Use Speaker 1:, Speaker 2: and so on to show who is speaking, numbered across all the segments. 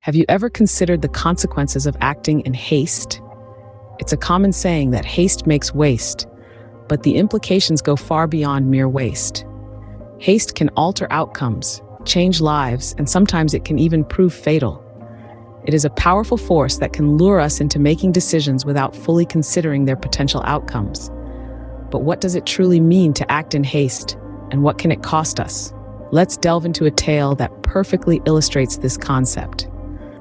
Speaker 1: Have you ever considered the consequences of acting in haste? It's a common saying that haste makes waste, but the implications go far beyond mere waste. Haste can alter outcomes, change lives, and sometimes it can even prove fatal. It is a powerful force that can lure us into making decisions without fully considering their potential outcomes. But what does it truly mean to act in haste, and what can it cost us? Let's delve into a tale that perfectly illustrates this concept.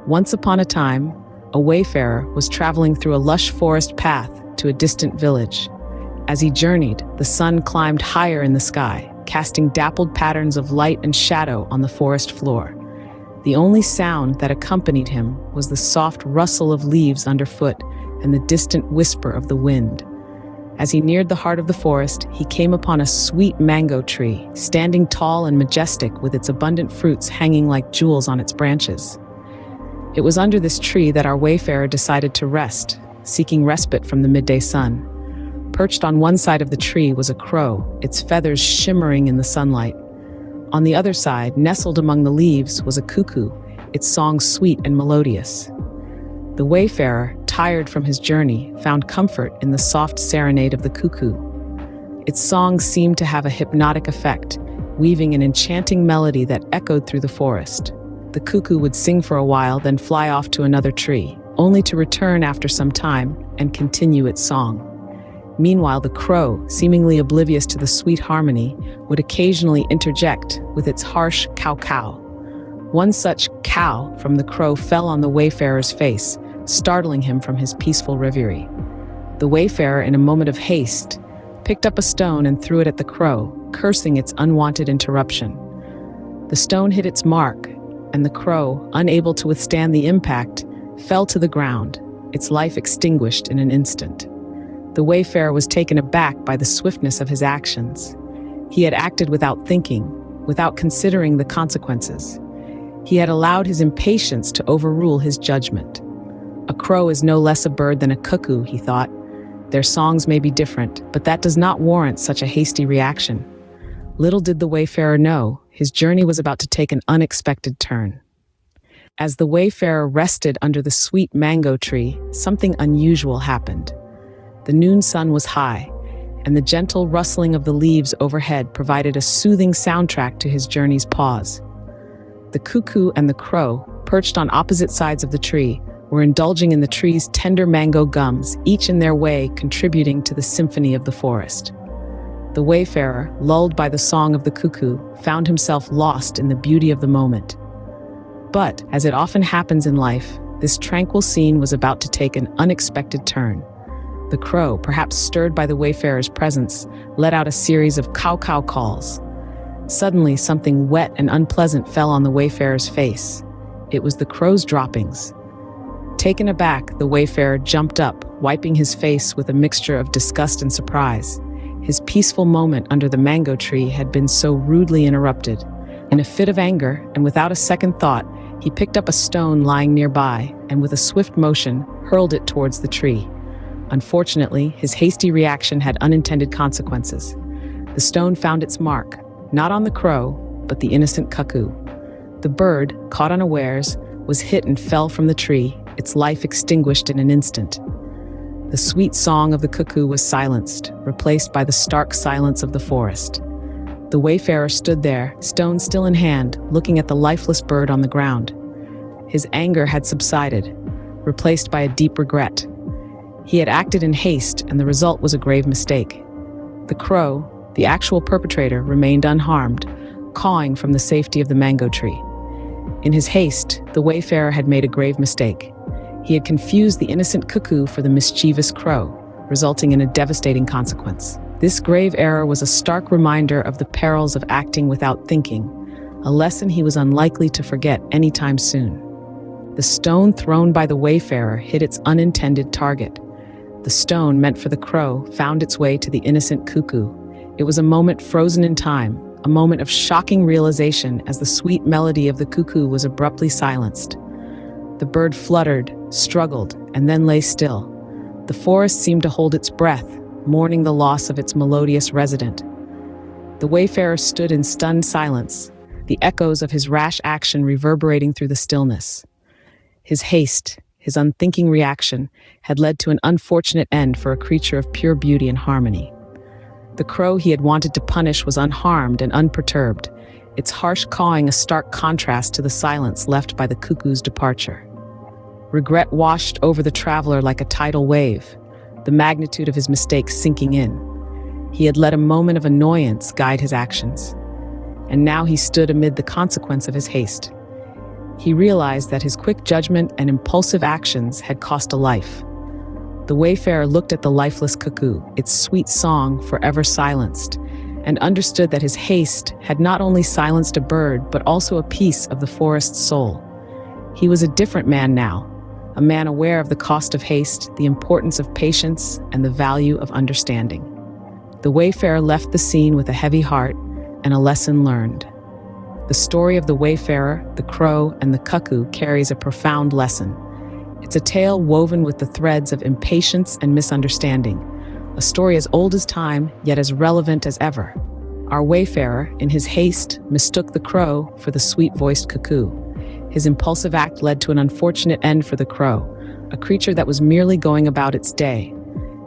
Speaker 1: Once upon a time, a wayfarer was traveling through a lush forest path to a distant village. As he journeyed, the sun climbed higher in the sky, casting dappled patterns of light and shadow on the forest floor. The only sound that accompanied him was the soft rustle of leaves underfoot and the distant whisper of the wind. As he neared the heart of the forest, he came upon a sweet mango tree, standing tall and majestic with its abundant fruits hanging like jewels on its branches. It was under this tree that our wayfarer decided to rest, seeking respite from the midday sun. Perched on one side of the tree was a crow, its feathers shimmering in the sunlight. On the other side, nestled among the leaves, was a cuckoo, its song sweet and melodious. The wayfarer, tired from his journey, found comfort in the soft serenade of the cuckoo. Its song seemed to have a hypnotic effect, weaving an enchanting melody that echoed through the forest. The cuckoo would sing for a while, then fly off to another tree, only to return after some time and continue its song. Meanwhile, the crow, seemingly oblivious to the sweet harmony, would occasionally interject with its harsh cow-cow. One such cow from the crow fell on the wayfarer's face, startling him from his peaceful reverie. The wayfarer, in a moment of haste, picked up a stone and threw it at the crow, cursing its unwanted interruption. The stone hit its mark, and the crow, unable to withstand the impact, fell to the ground, its life extinguished in an instant. The wayfarer was taken aback by the swiftness of his actions. He had acted without thinking, without considering the consequences. He had allowed his impatience to overrule his judgment. A crow is no less a bird than a cuckoo, he thought. Their songs may be different, but that does not warrant such a hasty reaction. Little did the wayfarer know, his journey was about to take an unexpected turn. As the wayfarer rested under the sweet mango tree, something unusual happened. The noon sun was high, and the gentle rustling of the leaves overhead provided a soothing soundtrack to his journey's pause. The cuckoo and the crow, perched on opposite sides of the tree, were indulging in the tree's tender mango gums, each in their way contributing to the symphony of the forest. The wayfarer, lulled by the song of the cuckoo, found himself lost in the beauty of the moment. But, as it often happens in life, this tranquil scene was about to take an unexpected turn. The crow, perhaps stirred by the wayfarer's presence, let out a series of cow-cow calls. Suddenly, something wet and unpleasant fell on the wayfarer's face. It was the crow's droppings. Taken aback, the wayfarer jumped up, wiping his face with a mixture of disgust and surprise. His peaceful moment under the mango tree had been so rudely interrupted. In a fit of anger, and without a second thought, he picked up a stone lying nearby and with a swift motion, hurled it towards the tree. Unfortunately, his hasty reaction had unintended consequences. The stone found its mark, not on the crow, but the innocent cuckoo. The bird, caught unawares, was hit and fell from the tree, its life extinguished in an instant. The sweet song of the cuckoo was silenced, replaced by the stark silence of the forest. The wayfarer stood there, stone still in hand, looking at the lifeless bird on the ground. His anger had subsided, replaced by a deep regret. He had acted in haste, and the result was a grave mistake. The crow, the actual perpetrator, remained unharmed, cawing from the safety of the mango tree. In his haste, the wayfarer had made a grave mistake. He had confused the innocent cuckoo for the mischievous crow, resulting in a devastating consequence. This grave error was a stark reminder of the perils of acting without thinking, a lesson he was unlikely to forget anytime soon. The stone thrown by the wayfarer hit its unintended target. The stone meant for the crow found its way to the innocent cuckoo. It was a moment frozen in time, a moment of shocking realization as the sweet melody of the cuckoo was abruptly silenced. The bird fluttered, struggled, and then lay still. The forest seemed to hold its breath, mourning the loss of its melodious resident. The wayfarer stood in stunned silence, the echoes of his rash action reverberating through the stillness. His haste, his unthinking reaction, had led to an unfortunate end for a creature of pure beauty and harmony. The crow he had wanted to punish was unharmed and unperturbed, its harsh cawing a stark contrast to the silence left by the cuckoo's departure. Regret washed over the traveler like a tidal wave, the magnitude of his mistake sinking in. He had let a moment of annoyance guide his actions, and now he stood amid the consequence of his haste. He realized that his quick judgment and impulsive actions had cost a life. The wayfarer looked at the lifeless cuckoo, its sweet song forever silenced, and understood that his haste had not only silenced a bird, but also a piece of the forest's soul. He was a different man now, a man aware of the cost of haste, the importance of patience, and the value of understanding. The wayfarer left the scene with a heavy heart and a lesson learned. The story of the wayfarer, the crow, and the cuckoo carries a profound lesson. It's a tale woven with the threads of impatience and misunderstanding, a story as old as time, yet as relevant as ever. Our wayfarer, in his haste, mistook the crow for the sweet-voiced cuckoo. His impulsive act led to an unfortunate end for the crow, a creature that was merely going about its day.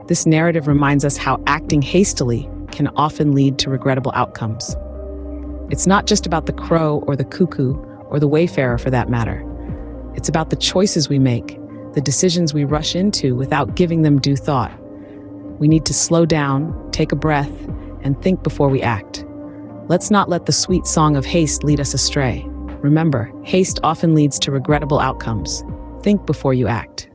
Speaker 1: This narrative reminds us how acting hastily can often lead to regrettable outcomes. It's not just about the crow or the cuckoo or the wayfarer for that matter. It's about the choices we make, the decisions we rush into without giving them due thought. We need to slow down, take a breath, and think before we act. Let's not let the sweet song of haste lead us astray. Remember, haste often leads to regrettable outcomes. Think before you act.